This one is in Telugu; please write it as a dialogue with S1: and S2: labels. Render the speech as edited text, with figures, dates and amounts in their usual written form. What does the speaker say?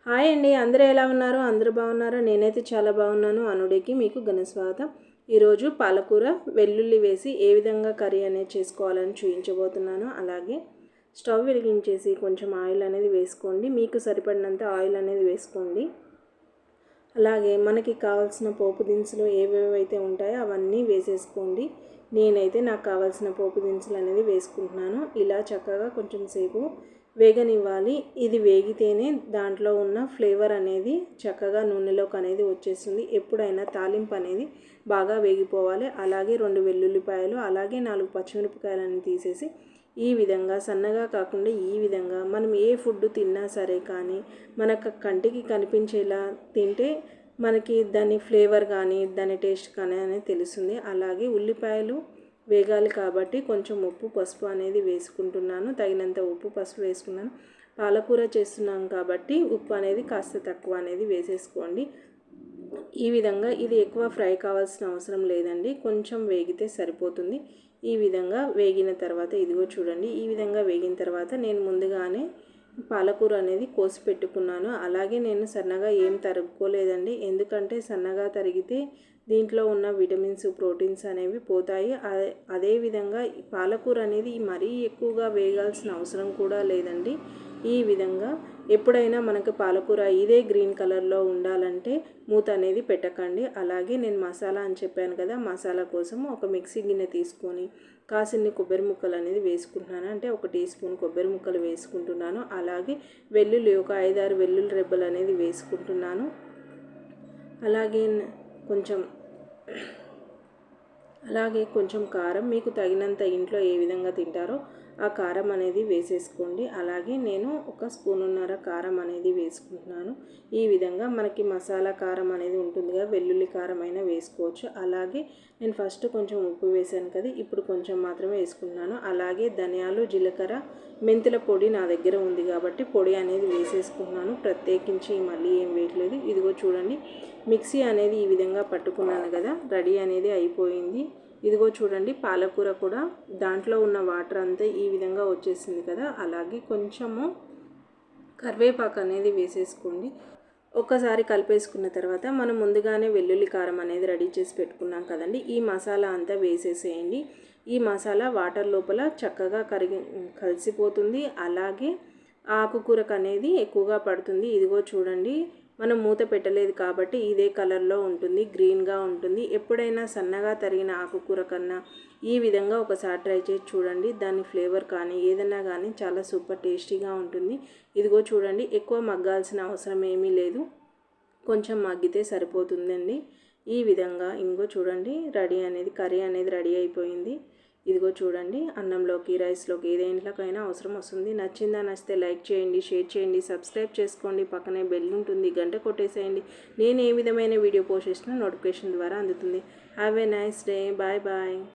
S1: హాయ్ అండి, అందరూ ఎలా ఉన్నారు? అందరూ బాగున్నారా? నేనైతే చాలా బాగున్నాను. అనుడికి మీకు ఘన స్వాగతం. ఈరోజు పాలకూర వెల్లుల్లి వేసి ఏ విధంగా కర్రీ అనేది చేసుకోవాలని చూపించబోతున్నాను. అలాగే స్టవ్ వెలిగించేసి కొంచెం ఆయిల్ అనేది వేసుకోండి. మీకు సరిపడినంత ఆయిల్ అనేది వేసుకోండి. అలాగే మనకి కావాల్సిన పోపు దినుసులు ఏవేవైతే ఉంటాయో అవన్నీ వేసేసుకోండి. నేనైతే నాకు కావాల్సిన పోపు దినుసులు అనేది వేసుకుంటున్నాను. ఇలా చక్కగా కొంచెం సేపు వేగనివ్వాలి. ఇది వేగితేనే దాంట్లో ఉన్న ఫ్లేవర్ అనేది చక్కగా నూనెలోకి అనేది వచ్చేస్తుంది. ఎప్పుడైనా తాలింపు అనేది బాగా వేగిపోవాలి. అలాగే 2 వెల్లుల్లిపాయలు, అలాగే 4 పచ్చిమిరపకాయలను తీసేసి ఈ విధంగా సన్నగా కాకుండా ఈ విధంగా మనం ఏ ఫుడ్ తిన్నా సరే కానీ మనకు కంటికి కనిపించేలా తింటే మనకి దాని ఫ్లేవర్ కానీ దాని టేస్ట్ కానీ అనేది తెలుస్తుంది. అలాగే ఉల్లిపాయలు వేగాలి కాబట్టి కొంచెం ఉప్పు పసుపు అనేది వేసుకుంటున్నాను. తగినంత ఉప్పు పసుపు వేసుకున్నాను. పాలకూర చేస్తున్నాం కాబట్టి ఉప్పు అనేది కాస్త తక్కువ అనేది వేసేసుకోండి. ఈ విధంగా ఇది ఎక్కువ ఫ్రై కావాల్సిన అవసరం లేదండి, కొంచెం వేగితే సరిపోతుంది. ఈ విధంగా వేగిన తర్వాత ఇదిగో చూడండి, ఈ విధంగా వేగిన తర్వాత నేను ముందుగానే పాలకూర అనేది కోసి పెట్టుకున్నాను. అలాగే నేను సన్నగా ఏం తరుక్కోలేదండి, ఎందుకంటే సన్నగా తరిగితే దీంట్లో ఉన్న విటమిన్స్ ప్రోటీన్స్ అనేవి పోతాయి. అదేవిధంగా పాలకూర అనేది మరీ ఎక్కువగా వేగాల్సిన అవసరం కూడా లేదండి. ఈ విధంగా ఎప్పుడైనా మనకు పాలకూర ఇదే గ్రీన్ కలర్లో ఉండాలంటే మూత అనేది పెట్టకండి. అలాగే నేను మసాలా అని చెప్పాను కదా, మసాలా కోసం ఒక మిక్సీ గిన్నె తీసుకొని కాసిన్ని కొబ్బరి ముక్కలు అనేది వేసుకుంటున్నాను. అంటే 1 టీ స్పూన్ కొబ్బరి ముక్కలు వేసుకుంటున్నాను. అలాగే వెల్లుల్లి ఒక 5-6 వెల్లుల్లి రెబ్బలు అనేది వేసుకుంటున్నాను. అలాగే కొంచెం కారం, మీకు తగినంత ఇంట్లో ఏ విధంగా తింటారో ఆ కారం అనేది వేసేసుకోండి. అలాగే నేను 1 స్పూనున్నర కారం అనేది వేసుకుంటున్నాను. ఈ విధంగా మనకి మసాలా కారం అనేది ఉంటుందిగా, వెల్లుల్లి కారం అయినా వేసుకోవచ్చు. అలాగే నేను ఫస్ట్ కొంచెం ఉప్పు వేసాను కదా, ఇప్పుడు కొంచెం మాత్రమే వేసుకుంటున్నాను. అలాగే ధనియాలు, జీలకర్ర, మెంతుల పొడి నా దగ్గర ఉంది కాబట్టి పొడి అనేది వేసేసుకుంటున్నాను. ప్రత్యేకించి మళ్ళీ ఏం వేయట్లేదు. ఇదిగో చూడండి, మిక్సీ అనేది ఈ విధంగా పట్టుకున్నాను కదా, రెడీ అనేది అయిపోయింది. ఇదిగో చూడండి, పాలకూర కూడా దాంట్లో ఉన్న వాటర్ అంతా ఈ విధంగా వచ్చేసింది కదా. అలాగే కొంచెము కరివేపాకు అనేది వేసేసుకోండి. ఒక్కసారి కలిపేసుకున్న తర్వాత మనం ముందుగానే వెల్లుల్లి కారం అనేది రెడీ చేసి పెట్టుకున్నాం కదండి, ఈ మసాలా అంతా వేసేసేయండి. ఈ మసాలా వాటర్ లోపల చక్కగా కలిసిపోతుంది. అలాగే ఆకుకూరకు అనేది ఎక్కువగా పడుతుంది. ఇదిగో చూడండి, మనం మూత పెట్టలేదు కాబట్టి ఇదే కలర్లో ఉంటుంది, గ్రీన్గా ఉంటుంది. ఎప్పుడైనా సన్నగా తరిగిన ఆకుకూర కన్నా ఈ విధంగా ఒకసారి ట్రై చేసి చూడండి. దాని ఫ్లేవర్ కానీ ఏదైనా కానీ చాలా సూపర్ టేస్టీగా ఉంటుంది. ఇదిగో చూడండి, ఎక్కువ మగ్గాల్సిన అవసరం ఏమీ లేదు, కొంచెం మగ్గితే సరిపోతుందండి. ఈ విధంగా ఇంకో చూడండి, కర్రీ అనేది రెడీ అయిపోయింది. ఇదిగో చూడండి, అన్నంలోకి రైస్లోకి ఏదేంట్లోకైనా అవసరం వస్తుంది. నచ్చితే లైక్ చేయండి, షేర్ చేయండి, సబ్స్క్రైబ్ చేసుకోండి. పక్కనే బెల్ ఉంటుంది, గంట కొట్టేసేయండి. నేను ఏ విధమైన వీడియో పోస్ట్ చేసినా నోటిఫికేషన్ ద్వారా అందుతుంది. Have a nice day. Bye bye.